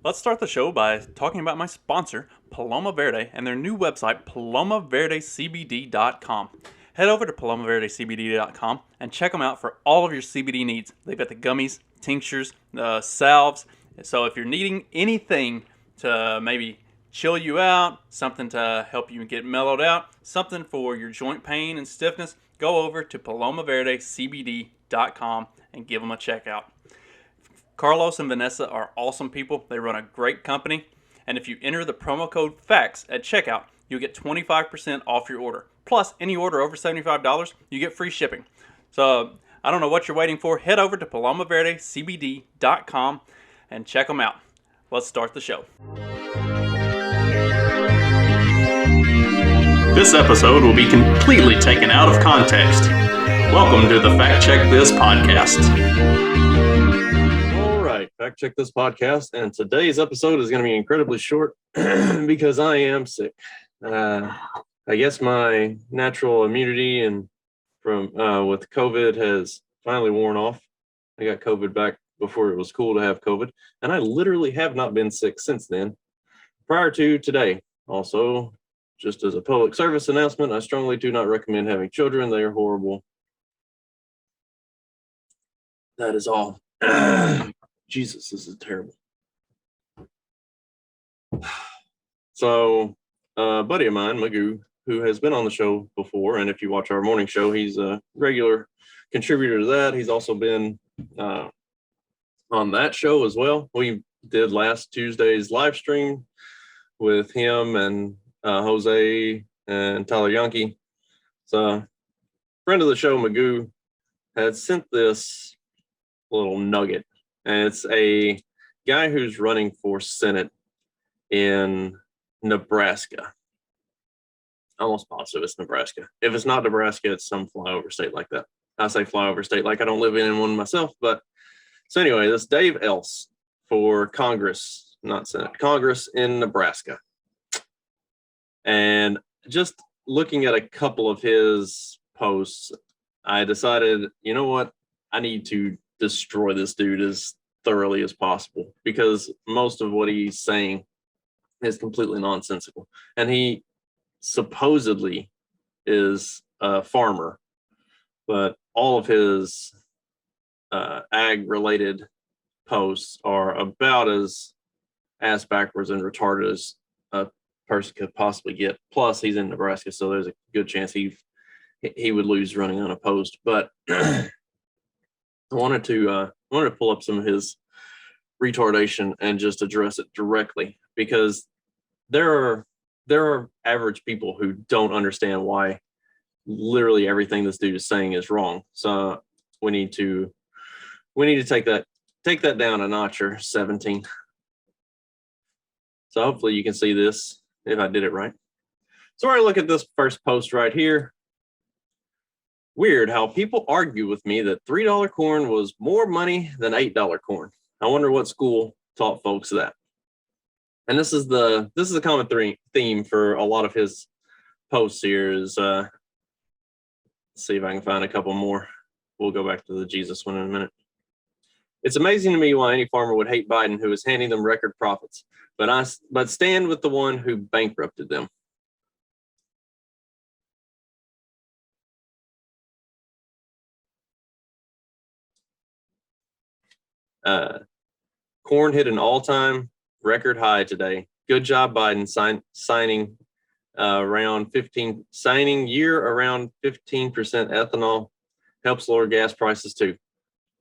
Let's start the show by talking about my sponsor, Paloma Verde, and their new website, palomaverdecbd.com. Head over to palomaverdecbd.com and check them out for all of your CBD needs. They've got the gummies, tinctures, salves. So if you're needing anything to maybe chill you out, something to help you get mellowed out, something for your joint pain and stiffness, go over to palomaverdecbd.com and give them a check out. Carlos and Vanessa are awesome people. They run a great company. And if you enter the promo code FACTS at checkout, you'll get 25% off your order. Plus, any order over $75, you get free shipping. So, I don't know what you're waiting for. Head over to palomaverdecbd.com and check them out. Let's start the show. This episode will be completely taken out of context. Welcome to the Fact Check This podcast. Fact Check This podcast, and today's episode is going to be incredibly short because I am sick. I guess my natural immunity and from with COVID has finally worn off. I got COVID back before it was cool to have COVID, and I literally have not been sick since then, prior to today. Also, just as a public service announcement, I strongly do not recommend having children. They are horrible. That is all. Jesus, this is terrible. So, a buddy of mine, Magoo, who has been on the show before, and if you watch our morning show, he's a regular contributor to that. He's also been on that show as well. We did last Tuesday's live stream with him and Jose and Tyler Yankee. So, friend of the show, Magoo, had sent this little nugget. And it's a guy who's running for Senate in Nebraska. Almost positive it's Nebraska. If it's not Nebraska, it's some flyover state like that. I say flyover state like I don't live in one myself. But so anyway, this Dave Else for Congress, not Senate, Congress in Nebraska. And just looking at a couple of his posts, I decided, you know what? I need to destroy this dude as thoroughly as possible because most of what he's saying is completely nonsensical. And he supposedly is a farmer, but all of his ag related posts are about as ass backwards and retarded as a person could possibly get. Plus he's in Nebraska, so there's a good chance he would lose running unopposed. But I wanted to pull up some of his retardation and just address it directly because there are average people who don't understand why literally everything this dude is saying is wrong. So we need to take that down a notch or 17. So hopefully you can see this if I did it right. So we're gonna look at this first post right here. Weird how people argue with me that $3 corn was more money than $8 corn. I wonder what school taught folks that. And this is a common theme for a lot of his posts here is, let's see if I can find a couple more. We'll go back to the Jesus one in a minute. It's amazing to me why any farmer would hate Biden, who is handing them record profits, but stand with the one who bankrupted them. Corn hit an all-time record high today. Good job, Biden, signing year around 15% ethanol. Helps lower gas prices too.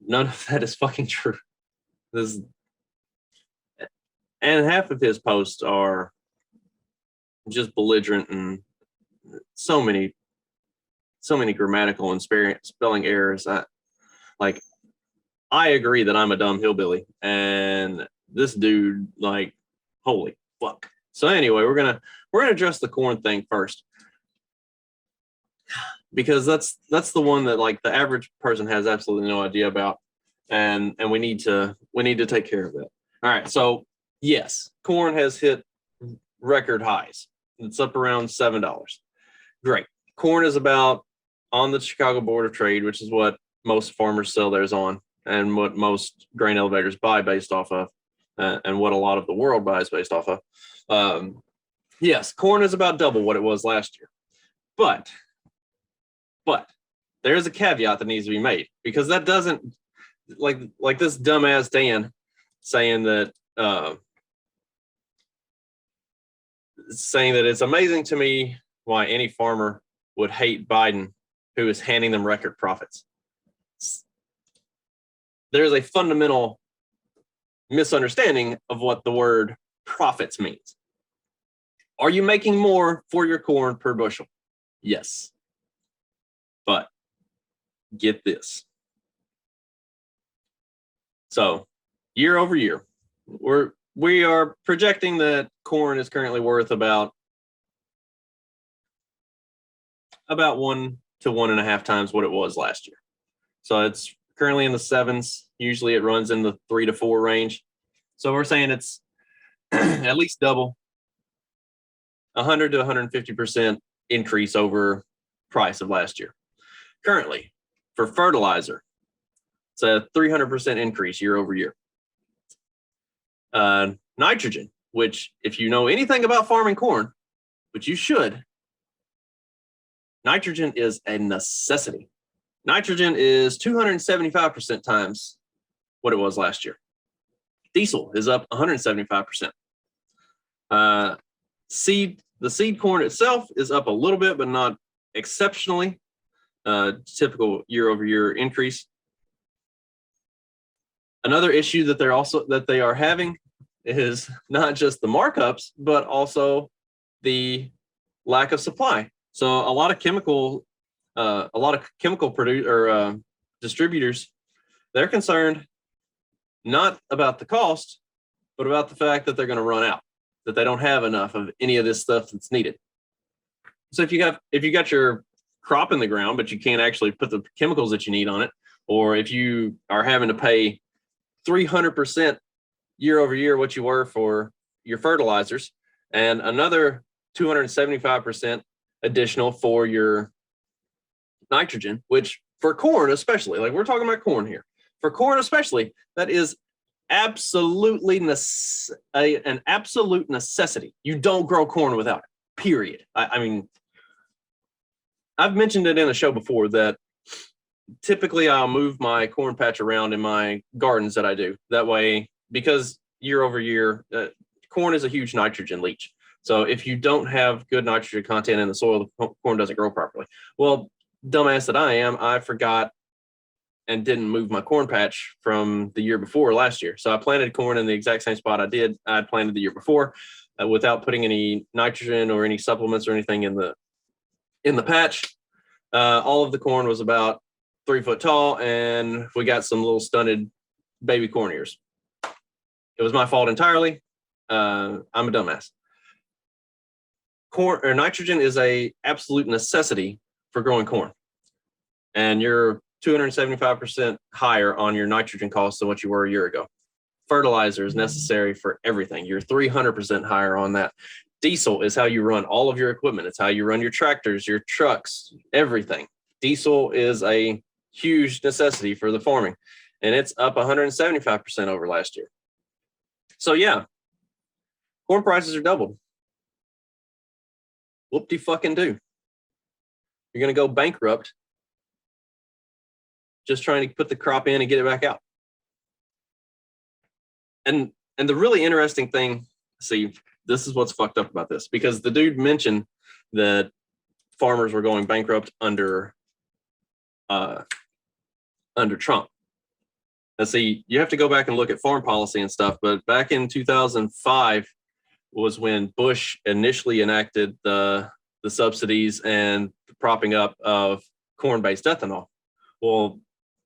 None of that is fucking true. And half of his posts are just belligerent and so many grammatical and spelling errors. I agree that I'm a dumb hillbilly, and this dude, like, holy fuck. So anyway, we're gonna address the corn thing first, because that's the one that like the average person has absolutely no idea about, and we need to take care of that. All right, so yes, corn has hit record highs. It's up around $7. Great. Corn is about on the Chicago Board of Trade, which is what most farmers sell theirs on, and what most grain elevators buy based off of. and what a lot of the world buys based off of. Yes, corn is about double what it was last year, but there is a caveat that needs to be made, because that doesn't, like this dumbass Dan saying that it's amazing to me why any farmer would hate Biden, who is handing them record profits. There's a fundamental misunderstanding of what the word profits means. Are you making more for your corn per bushel? Yes. But get this. So year over year, we are projecting that corn is currently worth about 1 to 1.5 times what it was last year. So it's currently in the 7s. Usually it runs in the 3 to 4 range. So we're saying it's at least double, 100 to 150% increase over price of last year. Currently, for fertilizer, it's a 300% increase year over year. Nitrogen, which if you know anything about farming corn, which you should, nitrogen is a necessity. Nitrogen is 275% times what it was last year. Diesel is up 175%. The seed corn itself is up a little bit, but not exceptionally. Typical year over year increase. Another issue that they are having is not just the markups, but also the lack of supply. So a lot of chemical distributors, they're concerned not about the cost, but about the fact that they're going to run out, that they don't have enough of any of this stuff that's needed. So if you got your crop in the ground, but you can't actually put the chemicals that you need on it, or if you are having to pay 300% year over year what you were for your fertilizers, and another 275% additional for your nitrogen, which for corn especially, like we're talking about corn here, for corn especially, that is absolutely an absolute necessity. You don't grow corn without it, period. I mean, I've mentioned it in a show before that typically I'll move my corn patch around in my gardens that I do. That way, because year over year, corn is a huge nitrogen leach. So if you don't have good nitrogen content in the soil, the corn doesn't grow properly. Well, dumbass that I am, I forgot and didn't move my corn patch from the year before last year. So I planted corn in the exact same spot I'd planted the year before, without putting any nitrogen or any supplements or anything in the patch. All of the corn was about 3 foot tall, and we got some little stunted baby corn ears. It was my fault entirely. I'm a dumbass. Corn or nitrogen is a absolute necessity for growing corn, and you're 275% higher on your nitrogen costs than what you were a year ago. Fertilizer is necessary for everything. You're 300% higher on that. Diesel is how you run all of your equipment. It's how you run your tractors, your trucks, everything. Diesel is a huge necessity for the farming, and it's up 175% over last year. So yeah, corn prices are doubled. Whoop-de-fucking-do. You're going to go bankrupt just trying to put the crop in and get it back out. And the really interesting thing, see, this is what's fucked up about this, because the dude mentioned that farmers were going bankrupt under Trump. Now, see, you have to go back and look at farm policy and stuff, but back in 2005 was when Bush initially enacted the subsidies and the propping up of corn-based ethanol. Well,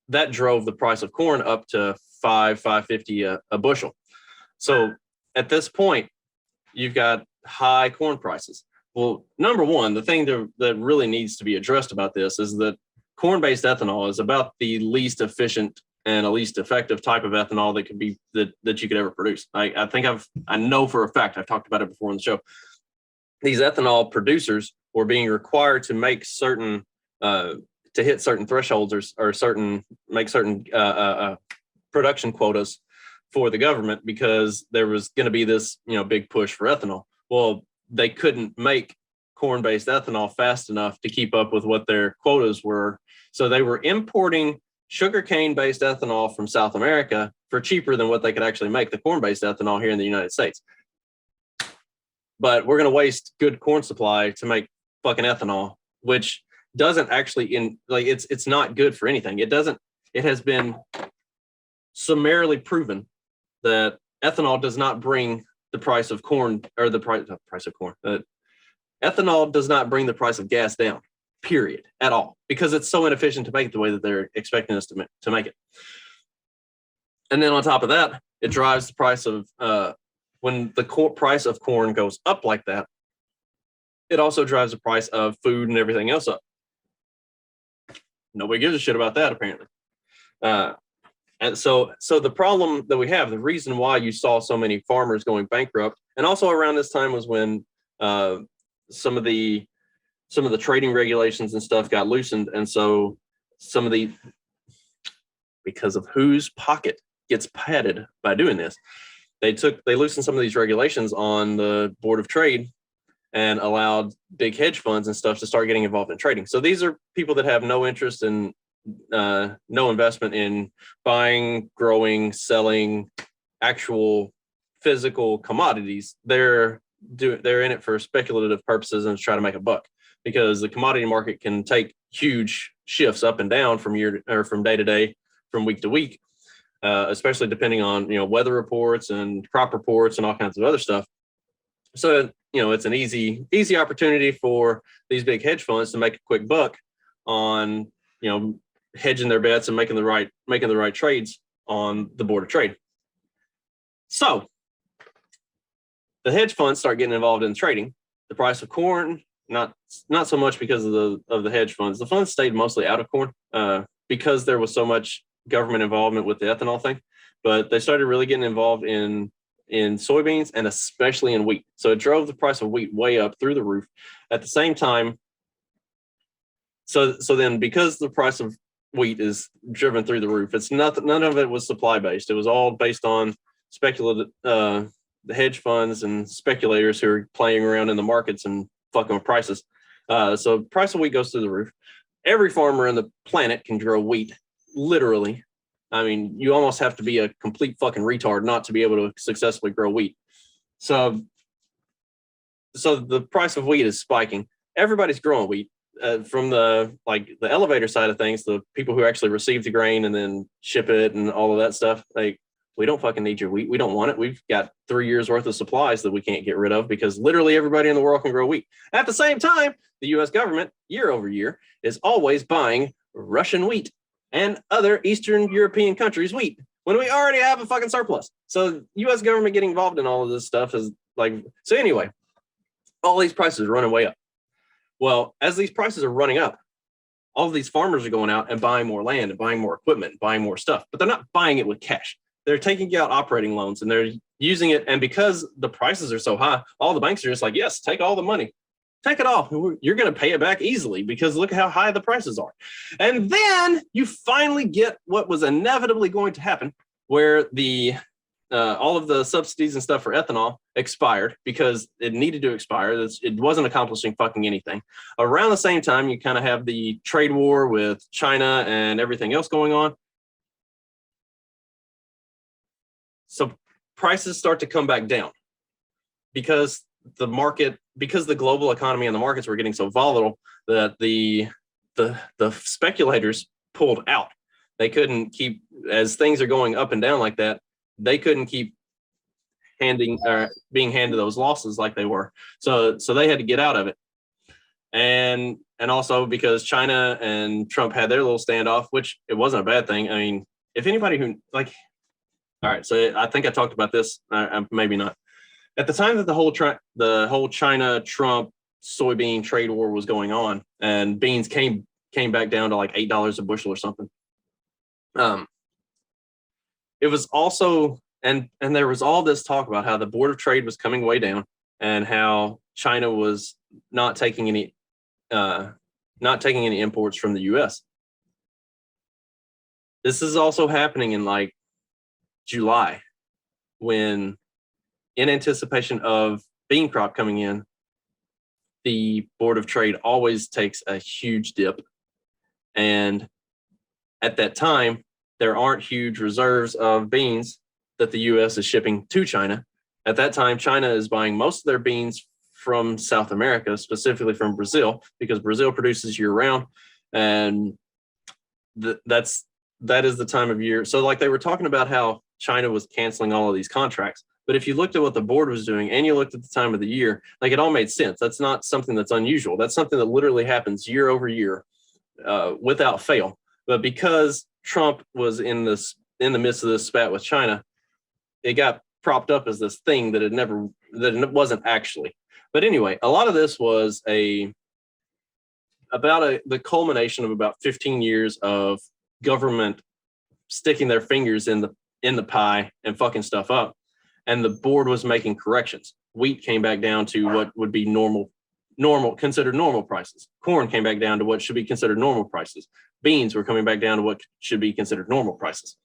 that drove the price of corn up to $5.50 a bushel. So at this point, you've got high corn prices. Well, number one, the thing that really needs to be addressed about this is that corn-based ethanol is about the least efficient and a least effective type of ethanol that could be that you could ever produce. I know for a fact, I've talked about it before on the show. These ethanol producers were being required to make certain to hit certain thresholds or make certain production quotas for the government because there was going to be this, big push for ethanol. Well, they couldn't make corn-based ethanol fast enough to keep up with what their quotas were. So they were importing sugarcane-based ethanol from South America for cheaper than what they could actually make the corn-based ethanol here in the United States. But we're going to waste good corn supply to make fucking ethanol, which doesn't actually it's not good for anything. It has been summarily proven that ethanol does not bring the price of corn or the price of corn. Ethanol does not bring the price of gas down, period, at all, because it's so inefficient to make it the way that they're expecting us to make it. And then on top of that, it drives the price of when the price of corn goes up like that, it also drives the price of food and everything else up. Nobody gives a shit about that, apparently. And so the problem that we have, the reason why you saw so many farmers going bankrupt, and also around this time was when some of the trading regulations and stuff got loosened, and so because of whose pocket gets padded by doing this, they loosened some of these regulations on the Board of Trade and allowed big hedge funds and stuff to start getting involved in trading. So these are people that have no interest in no investment in buying, growing, selling actual physical commodities. They're in it for speculative purposes and to try to make a buck, because the commodity market can take huge shifts up and down from day to day, from week to week, especially depending on weather reports and crop reports and all kinds of other stuff. So it's an easy opportunity for these big hedge funds to make a quick buck on hedging their bets and making the right trades on the Board of Trade. So the hedge funds start getting involved in trading. The price of corn, not so much because of the hedge funds. The funds stayed mostly out of corn because there was so much government involvement with the ethanol thing. But they started really getting involved in soybeans and especially in wheat. So it drove the price of wheat way up through the roof. At the same time, so then because the price of wheat is driven through the roof, it's none of it was supply based. It was all based on speculative the hedge funds and speculators who are playing around in the markets and fucking with prices. So price of wheat goes through the roof. Every farmer on the planet can grow wheat, literally. I mean, you almost have to be a complete fucking retard not to be able to successfully grow wheat. So the price of wheat is spiking. Everybody's growing wheat. From the elevator side of things, the people who actually receive the grain and then ship it and all of that stuff, we don't fucking need your wheat. We don't want it. We've got 3 years worth of supplies that we can't get rid of because literally everybody in the world can grow wheat. At the same time, the U.S. government, year over year, is always buying Russian wheat and other Eastern European countries' wheat when we already have a fucking surplus. So U.S. government getting involved in all of this stuff is so anyway, all these prices are running way up. Well, as these prices are running up, all of these farmers are going out and buying more land and buying more equipment and buying more stuff, but they're not buying it with cash. They're taking out operating loans and they're using it. And because the prices are so high, all the banks are just like, yes, take all the money. Take it all. You're going to pay it back easily because look how high the prices are. And then you finally get what was inevitably going to happen, where all of the subsidies and stuff for ethanol expired because it needed to expire. It wasn't accomplishing fucking anything. Around the same time, you kind of have the trade war with China and everything else going on. So prices start to come back down because the global economy and the markets were getting so volatile that the speculators pulled out. They couldn't keep, as things are going up and down like that, they couldn't keep being handed those losses like they were. So they had to get out of it. And also because China and Trump had their little standoff, which it wasn't a bad thing. I mean, if anybody who all right, so I think I talked about this, maybe not. At the time that the whole China Trump soybean trade war was going on, and beans came back down to like $8 a bushel or something. It was also and there was all this talk about how the Board of Trade was coming way down and how China was not taking any imports from the U.S. This is also happening in July. when, in anticipation of bean crop coming in, the Board of Trade always takes a huge dip. And at that time, there aren't huge reserves of beans that the U.S. is shipping to China. At that time, China is buying most of their beans from South America, specifically from Brazil, because Brazil produces year-round, and that is the time of year. So, like, they were talking about how China was canceling all of these contracts, but if you looked at what the board was doing and you looked at the time of the year, like, it all made sense. That's not something that's unusual. That's something that literally happens year over year, without fail. But because Trump was in the midst of this spat with China, it got propped up as this thing that it wasn't actually. But anyway, a lot of this was the culmination of about 15 years of government sticking their fingers in the pie and fucking stuff up. And the board was making corrections. Wheat came back down to what would be considered normal prices. Corn came back down to what should be considered normal prices. Beans were coming back down to what should be considered normal prices.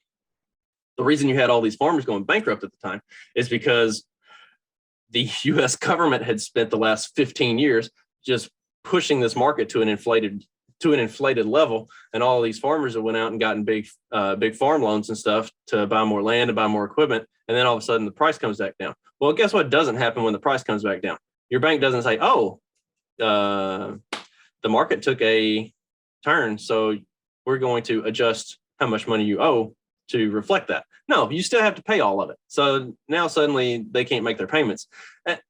The reason you had all these farmers going bankrupt at the time is because the U.S. government had spent the last 15 years just pushing this market to an inflated level, and all of these farmers that went out and gotten big farm loans and stuff to buy more land and buy more equipment, and then all of a sudden the price comes back down. Well, guess what doesn't happen when the price comes back down? Your bank doesn't say, "Oh, the market took a turn, so we're going to adjust how much money you owe to reflect that." No, you still have to pay all of it. So now suddenly they can't make their payments. And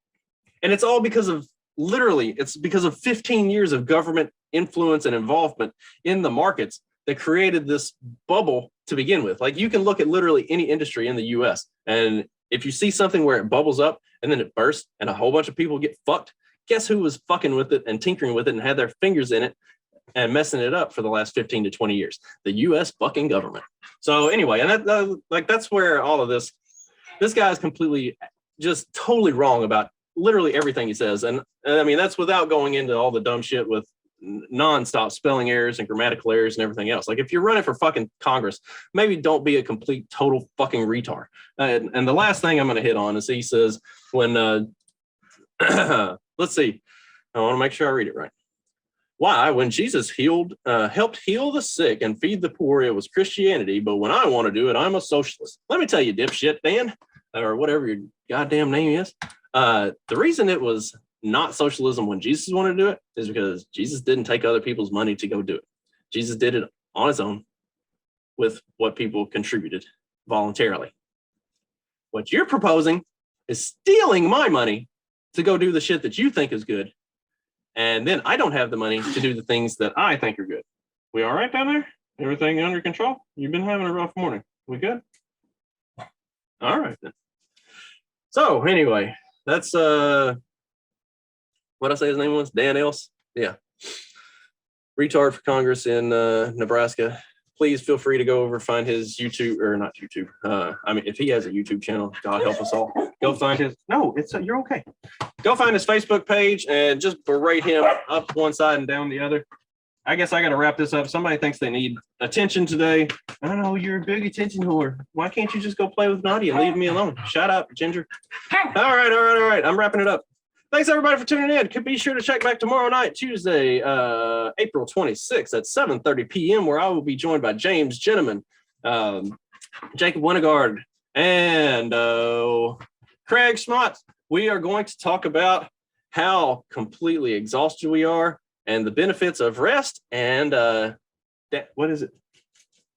it's all because of it's because of 15 years of government influence and involvement in the markets that created this bubble to begin with. Like, you can look at literally any industry in the US, and if you see something where it bubbles up and then it bursts and a whole bunch of people get fucked, guess who was fucking with it and tinkering with it and had their fingers in it and messing it up for the last 15 to 20 years? The U.S. fucking government. So anyway, and that's where all of this guy is completely, just totally wrong about literally everything he says. And I mean, that's without going into all the dumb shit with nonstop spelling errors and grammatical errors and everything else. Like, if you're running for fucking Congress, maybe don't be a complete total fucking retard. And the last thing I'm going to hit on is he says when, let's see, I want to make sure I read it right. Why, when Jesus helped heal the sick and feed the poor, it was Christianity. But when I want to do it, I'm a socialist. Let me tell you, dipshit Dan, or whatever your goddamn name is. The reason it was not socialism when Jesus wanted to do it is because Jesus didn't take other people's money to go do it. Jesus did it on his own with what people contributed voluntarily. What you're proposing is stealing my money to go do the shit that you think is good. And then I don't have the money to do the things that I think are good. We all right down there? Everything under control? You've been having a rough morning. We good? All right then. So anyway, that's what I say his name was? Dan Else? Yeah. Retard for Congress in Nebraska. Please feel free to go over, find his YouTube, or not YouTube. I mean, if he has a YouTube channel, God help us all. Go find his, no, you're okay. Go find his Facebook page and just berate him up one side and down the other. I guess I got to wrap this up. Somebody thinks they need attention today. I don't know, you're a big attention whore. Why can't you just go play with Nadia and leave me alone? Shut up, Ginger. All right. I'm wrapping it up. Thanks, everybody, for tuning in. Could be sure to check back tomorrow night, Tuesday, April 26th at 7:30 p.m., where I will be joined by James Gentleman, Jacob Winegard, and Craig Schmott. We are going to talk about how completely exhausted we are and the benefits of rest and what is it?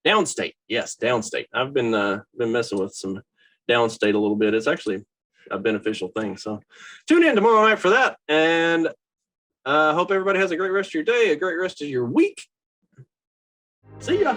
Downstate. Yes, downstate. I've been messing with some downstate a little bit. It's actually a beneficial thing. So tune in tomorrow night for that. And hope everybody has a great rest of your day, a great rest of your week. See ya.